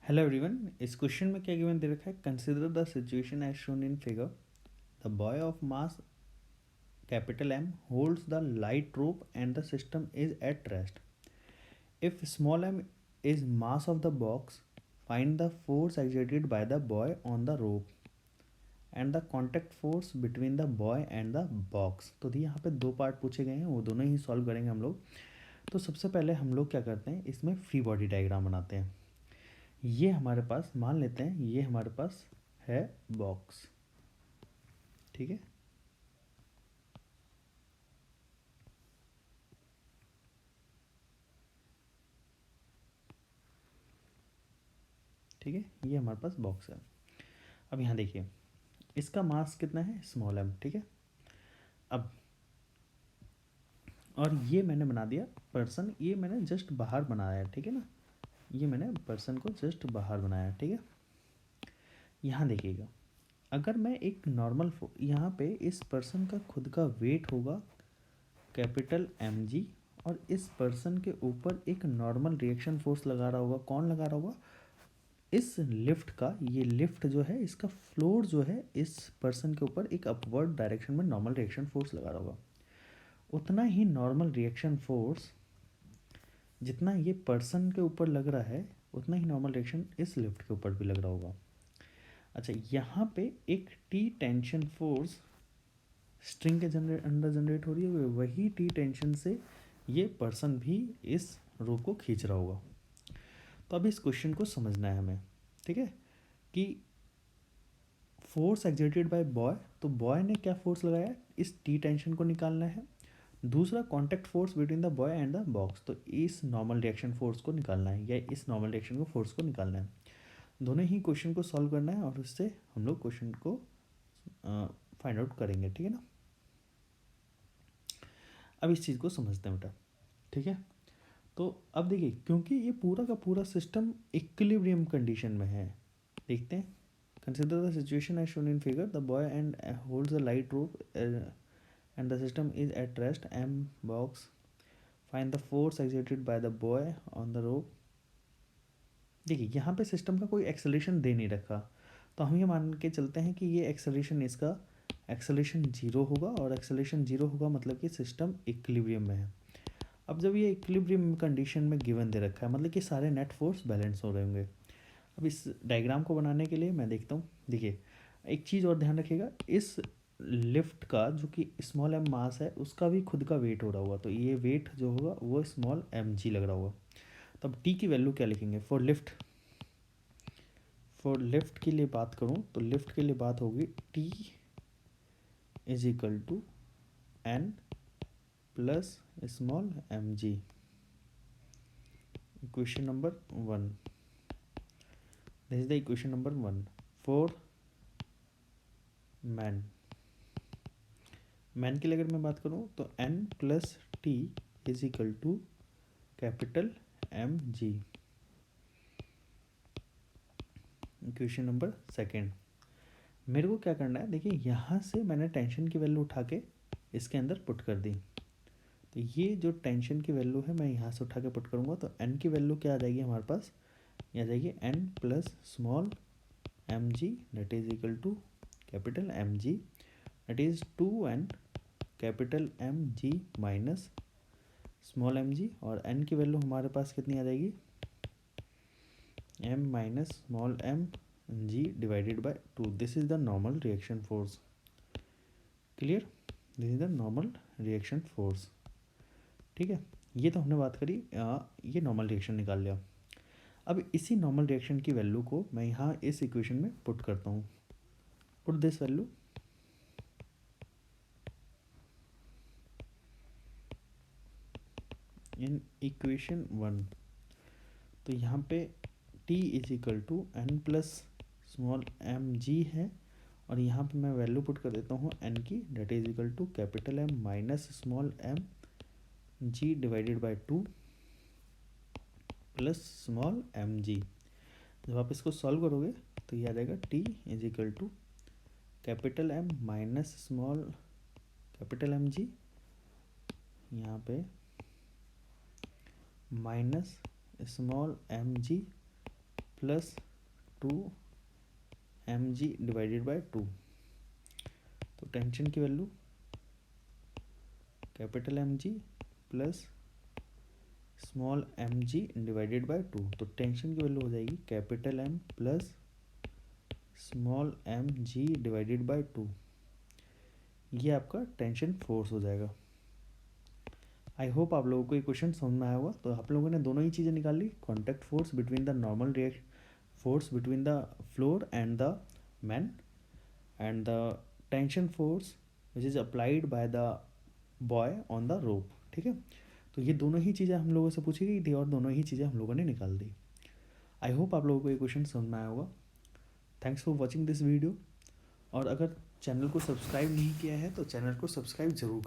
Hello everyone. इस question में क्या गिवन दे रखा है? Consider the situation as shown in figure. The boy of mass capital M holds the light rope and the system is at rest. If small M is mass of the box, find the force exerted by the boy on the rope and the contact force between the boy and the box. तो यहाँ पे दो part पूछे गए हैं, वो दोनों ही solve करेंगे हम लोग। तो सबसे पहले हम लोग क्या करते हैं, इसमें फ्री बॉडी डायग्राम बनाते हैं। ये हमारे पास मान लेते हैं, ये हमारे पास है बॉक्स, ठीक है। ठीक है, ये हमारे पास बॉक्स है। अब यहाँ देखिए, इसका मास कितना है? स्मॉल एम, ठीक है। अब और ये मैंने बना दिया पर्सन, ये मैंने जस्ट बाहर बनाया है, ठीक है ना। ये मैंने पर्सन को जस्ट बाहर बनाया, ठीक है। यहाँ देखिएगा, अगर मैं एक नॉर्मल यहाँ पे इस पर्सन का खुद का वेट होगा कैपिटल एम जी, और इस पर्सन के ऊपर एक नॉर्मल रिएक्शन फोर्स लगा रहा होगा। कौन लगा रहा होगा? इस लिफ्ट का, ये लिफ्ट जो है इसका फ्लोर जो है इस पर्सन के ऊपर एक अपवर्ड डायरेक्शन में नॉर्मल रिएक्शन फोर्स लगा रहा होगा। उतना ही नॉर्मल रिएक्शन फोर्स जितना ये पर्सन के ऊपर लग रहा है, उतना ही नॉर्मल रिएक्शन इस लिफ्ट के ऊपर भी लग रहा होगा। अच्छा, यहाँ पे एक टी टेंशन फोर्स स्ट्रिंग के अंदर जनरेट हो रही है, वही टी टेंशन से ये पर्सन भी इस रो को खींच रहा होगा। तो अब इस क्वेश्चन को समझना है हमें, ठीक है, कि फोर्स एक्सर्टेड बाय बॉय, तो बॉय ने क्या फोर्स लगाया? इस टी टेंशन को निकालना है। दूसरा, contact force between the boy and the box, तो इस नॉर्मल रिएक्शन फोर्स को निकालना है, या इस नॉर्मल रिएक्शन को फोर्स को निकालना है। दोनों ही क्वेश्चन को सॉल्व करना है और उससे हम लोग क्वेश्चन को फाइंड आउट करेंगे, ठीक है ना। अब इस चीज़ को समझते हैं बेटा, ठीक है। तो अब देखिए, क्योंकि ये पूरा का पूरा सिस्टम इक्विलिब्रियम कंडीशन में है, देखते हैं। Consider the situation as shown in figure. The boy and holds a light rope and the system is at rest. M box. Find the force exerted by the boy on the rope. देखिए, यहाँ पे system का कोई acceleration दे नहीं रखा, तो हम ये मान के चलते हैं कि ये एक्सेलरेशन, इसका एक्सेलरेशन जीरो होगा, और एक्सेलरेशन जीरो होगा मतलब कि सिस्टम इक्विलिब्रियम में है। अब जब ये इक्विलिब्रियम कंडीशन में गिवन दे रखा है, मतलब कि सारे नेट फोर्स बैलेंस हो रहे होंगे। अब इस डायग्राम को बनाने के लिए मैं देखता हूँ, देखिए एक चीज़ और ध्यान रखिएगा, इस लिफ्ट का जो कि स्मॉल एम मास है, उसका भी खुद का वेट हो रहा होगा, तो ये वेट जो होगा वो स्मॉल एम जी लग रहा होगा। तब टी की वैल्यू क्या लिखेंगे? फॉर लिफ्ट के लिए बात करूँ तो लिफ्ट के लिए बात होगी T is equal to N plus small M G. Equation number 1, this is the equation number 1 for man के लिए अगर मैं बात करूँ तो N plus T is equal to capital M G. Equation number 2, मेरे को क्या करना है? देखिए, यहाँ से मैंने टेंशन की वैल्यू उठा के इसके अंदर पुट कर दी, तो ये जो टेंशन की वैल्यू है मैं यहाँ से उठा के पुट करूँगा, तो एन की वैल्यू क्या आ जाएगी हमारे पास? ये आ जाएगी N plus small M G that is equal to capital M G, that is 2n capital M G minus small M G, और एन की वैल्यू हमारे पास कितनी आ जाएगी? m minus small M G divided by 2। This is the normal reaction force. Clear? This is the normal reaction force, ठीक है। ये तो हमने बात करी, ये नॉर्मल रिएक्शन निकाल लिया। अब इसी नॉर्मल रिएक्शन की वैल्यू को मैं यहाँ इस इक्वेशन में पुट करता हूँ। Put this value in equation 1। तो यहाँ पे t is equal to N plus small M G है, और यहाँ पे मैं वैल्यू पुट कर देता हूँ n की, that is equal to capital M minus small M G divided by 2 plus small M G. जब आप इसको सॉल्व करोगे तो ये आ जाएगा t is equal to capital M minus small capital M G, यहाँ पे minus small M G plus 2 mg divided by 2। तो टेंशन की value capital mg plus small mg divided by 2। तो टेंशन की वैल्यू हो जाएगी capital M plus small mg divided by 2। ये आपका टेंशन फोर्स हो जाएगा। आई होप आप लोगों को ये क्वेश्चन समझ में आया होगा। तो आप लोगों ने दोनों ही चीज़ें निकाल ली, contact force between the normal react force between the floor and the man, and the tension force which is applied by the boy on the rope. ठीक है, तो ये दोनों ही चीज़ें हम लोगों से पूछी गई थी और दोनों ही चीज़ें हम लोगों ने निकाल दी। आई होप आप लोगों को ये क्वेश्चन समझ में आया होगा। Thanks for watching this video. और अगर चैनल को सब्सक्राइब नहीं किया है तो चैनल को सब्सक्राइब जरूर कर